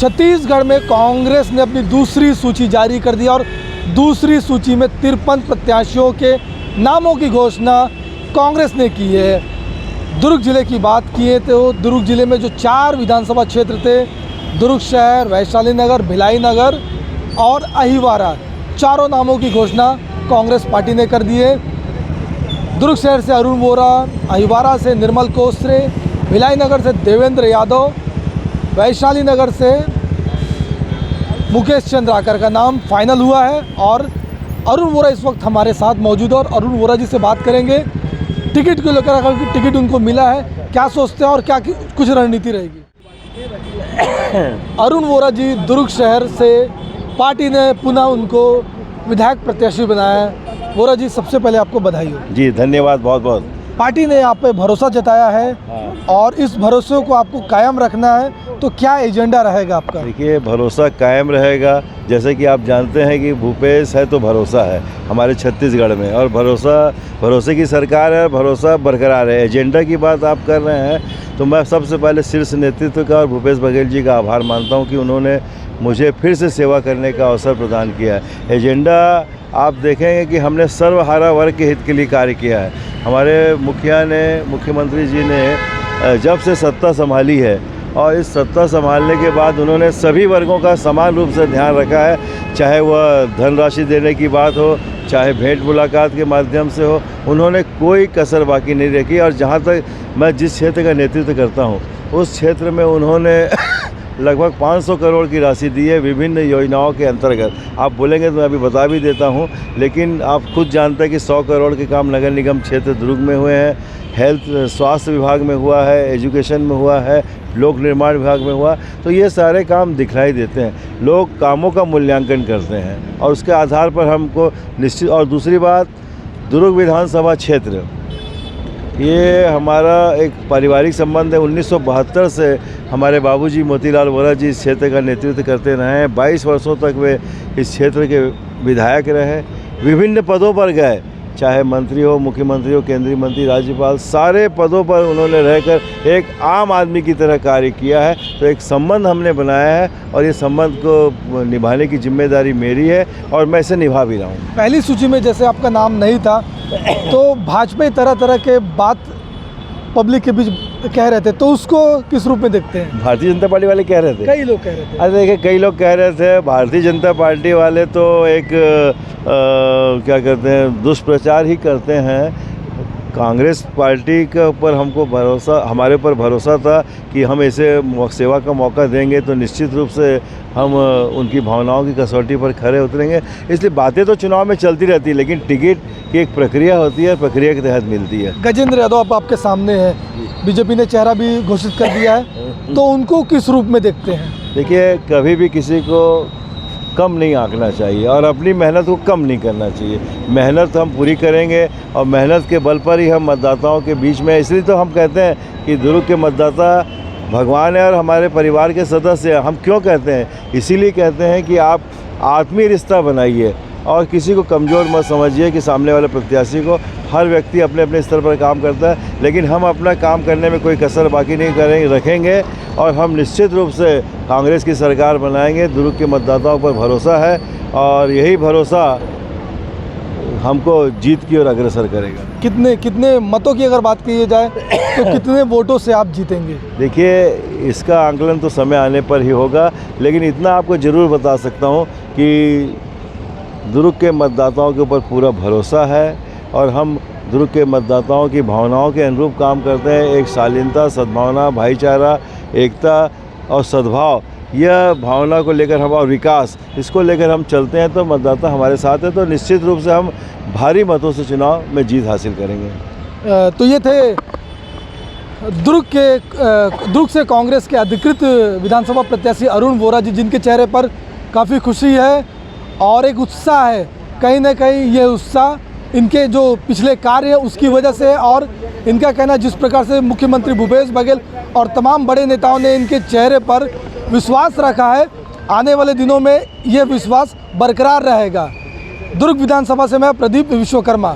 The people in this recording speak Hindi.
छत्तीसगढ़ में कांग्रेस ने अपनी दूसरी सूची जारी कर दी और दूसरी सूची में 53 प्रत्याशियों के नामों की घोषणा कांग्रेस ने की है। दुर्ग जिले की बात किए तो दुर्ग जिले में जो 4 विधानसभा क्षेत्र थे, दुर्ग शहर, वैशाली नगर, भिलाई नगर और अहिवारा, चारों नामों की घोषणा कांग्रेस पार्टी ने कर दी है। दुर्ग शहर से अरुण वोरा, अहिवारा से निर्मल कोसरे, भिलाई नगर से देवेंद्र यादव, वैशाली नगर से मुकेश चंद्राकर का नाम फाइनल हुआ है और अरुण वोरा इस वक्त हमारे साथ मौजूद है और अरुण वोरा जी से बात करेंगे टिकट को लेकर। अगर टिकट उनको मिला है, क्या सोचते हैं और क्या कुछ रणनीति रहेगी? अरुण वोरा जी, दुर्ग शहर से पार्टी ने पुनः उनको विधायक प्रत्याशी बनाया है। वोरा जी, सबसे पहले आपको बधाई हो। जी धन्यवाद, बहुत बहुत। पार्टी ने आप पे भरोसा जताया है और इस भरोसे को आपको कायम रखना है, तो क्या एजेंडा रहेगा आपका? देखिए, भरोसा कायम रहेगा। जैसे कि आप जानते हैं कि भूपेश है तो भरोसा है हमारे छत्तीसगढ़ में, और भरोसे की सरकार है, भरोसा बरकरार है। एजेंडा की बात आप कर रहे हैं तो मैं सबसे पहले शीर्ष नेतृत्व का और भूपेश बघेल जी का आभार मानता हूं कि उन्होंने मुझे फिर से सेवा करने का अवसर प्रदान किया है। एजेंडा आप देखेंगे कि हमने सर्वहारा वर्ग के हित के लिए कार्य किया है। हमारे मुख्यमंत्री जी ने जब से सत्ता संभाली है और इस सत्ता संभालने के बाद उन्होंने सभी वर्गों का समान रूप से ध्यान रखा है, चाहे वह धनराशि देने की बात हो, चाहे भेंट मुलाकात के माध्यम से हो, उन्होंने कोई कसर बाकी नहीं रखी। और जहाँ तक मैं जिस क्षेत्र का नेतृत्व करता हूँ उस क्षेत्र में उन्होंने लगभग 500 करोड़ की राशि दी है विभिन्न योजनाओं के अंतर्गत। आप बोलेंगे तो मैं अभी बता भी देता हूं, लेकिन आप खुद जानते हैं कि 100 करोड़ के काम नगर निगम क्षेत्र दुर्ग में हुए हैं, हेल्थ स्वास्थ्य विभाग में हुआ है, एजुकेशन में हुआ है, लोक निर्माण विभाग में हुआ। तो ये सारे काम दिखलाई देते हैं। लोग कामों का मूल्यांकन करते हैं और उसके आधार पर हमको निश्चित। और दूसरी बात, दुर्ग विधानसभा क्षेत्र ये हमारा एक पारिवारिक संबंध है। 1972 से हमारे बाबूजी मोतीलाल वोरा जी इस क्षेत्र का नेतृत्व करते रहे हैं। 22 वर्षों तक वे इस क्षेत्र के विधायक रहे, विभिन्न पदों पर गए, चाहे मंत्री हो, मुख्यमंत्री हो, केंद्रीय मंत्री, राज्यपाल, सारे पदों पर उन्होंने रहकर एक आम आदमी की तरह कार्य किया है। तो एक संबंध हमने बनाया है और ये संबंध को निभाने की जिम्मेदारी मेरी है और मैं इसे निभा भी रहा हूँ। पहली सूची में जैसे आपका नाम नहीं था तो भाजपा तरह तरह के बात पब्लिक के बीच कह रहे थे, तो उसको किस रूप में देखते हैं? भारतीय जनता पार्टी वाले कह रहे थे, कई लोग कह रहे थे। अरे देखिए, कई लोग कह रहे थे। भारतीय जनता पार्टी वाले तो एक क्या कहते हैं, दुष्प्रचार ही करते हैं। कांग्रेस पार्टी के ऊपर हमको भरोसा, हमारे ऊपर भरोसा था कि हम ऐसे सेवा का मौका देंगे तो निश्चित रूप से हम उनकी भावनाओं की कसौटी पर खरे उतरेंगे। इसलिए बातें तो चुनाव में चलती रहती है, लेकिन टिकट की एक प्रक्रिया होती है, प्रक्रिया के तहत मिलती है। गजेंद्र यादव अब आपके सामने है, बीजेपी ने चेहरा भी घोषित कर दिया है, तो उनको किस रूप में देखते हैं? देखिए, कभी भी किसी को कम नहीं आंकना चाहिए और अपनी मेहनत को कम नहीं करना चाहिए। मेहनत हम पूरी करेंगे और मेहनत के बल पर ही हम मतदाताओं के बीच में, इसलिए तो हम कहते हैं कि दुर्ग के मतदाता भगवान है और हमारे परिवार के सदस्य हैं। हम क्यों कहते हैं? इसीलिए कहते हैं कि आप आत्मीय रिश्ता बनाइए और किसी को कमज़ोर मत समझिए कि सामने वाले प्रत्याशी को। हर व्यक्ति अपने अपने स्तर पर काम करता है, लेकिन हम अपना काम करने में कोई कसर बाकी नहीं रखेंगे और हम निश्चित रूप से कांग्रेस की सरकार बनाएंगे। दुर्ग के मतदाताओं पर भरोसा है और यही भरोसा हमको जीत की ओर अग्रसर करेगा। कितने मतों की अगर बात की जाए तो कितने वोटों से आप जीतेंगे? देखिए, इसका आंकलन तो समय आने पर ही होगा, लेकिन इतना आपको ज़रूर बता सकता हूँ कि दुर्ग के मतदाताओं के ऊपर पूरा भरोसा है और हम दुर्ग के मतदाताओं की भावनाओं के अनुरूप काम करते हैं। एक शालीनता, सद्भावना, भाईचारा, एकता और सद्भाव, यह भावना को लेकर हम, और विकास, इसको लेकर हम चलते हैं। तो मतदाता हमारे साथ है तो निश्चित रूप से हम भारी मतों से चुनाव में जीत हासिल करेंगे। तो ये थे दुर्ग से कांग्रेस के अधिकृत विधानसभा प्रत्याशी अरुण वोरा जी, जिनके चेहरे पर काफ़ी खुशी है और एक उत्साह है। कहीं ना कहीं ये उत्साह इनके जो पिछले कार्य है उसकी वजह से, और इनका कहना जिस प्रकार से मुख्यमंत्री भूपेश बघेल और तमाम बड़े नेताओं ने इनके चेहरे पर विश्वास रखा है, आने वाले दिनों में ये विश्वास बरकरार रहेगा। दुर्ग विधानसभा से मैं प्रदीप विश्वकर्मा।